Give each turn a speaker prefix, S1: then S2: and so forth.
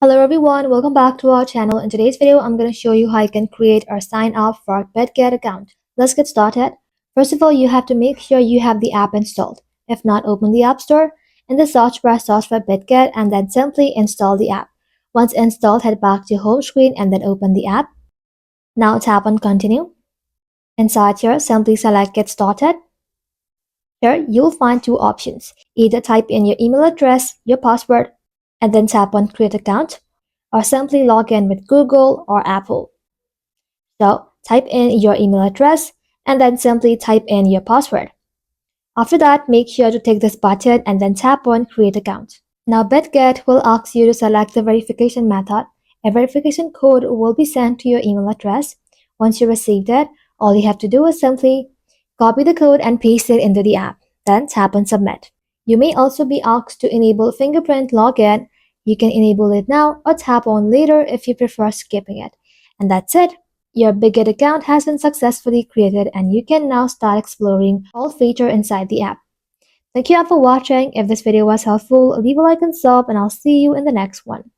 S1: Hello everyone, welcome back to our channel. In today's video, I'm going to show you how you can create or sign up for a Bitget account. Let's get started. First of all, you have to make sure you have the app installed. If not, open the App Store. In the search bar, search for Bitget and then simply install the app. Once installed, head back to home screen and then open the app. Now tap on Continue. Inside here, simply select Get Started. Here, you'll find two options. Either type in your email address, your password, and then tap on Create Account, or simply log in with Google or Apple. So type in your email address and then simply type in your password. After that, make sure to tick this button and then tap on Create Account. Now Bitget will ask you to select the verification method. A verification code will be sent to your email address. Once you received it, all you have to do is simply copy the code and paste it into the app. Then tap on Submit. You may also be asked to enable fingerprint login. You can enable it now or tap on later if you prefer skipping it. And that's it. Your Bitget account has been successfully created and you can now start exploring all features inside the app. Thank you all for watching. If this video was helpful, leave a like and sub and I'll see you in the next one.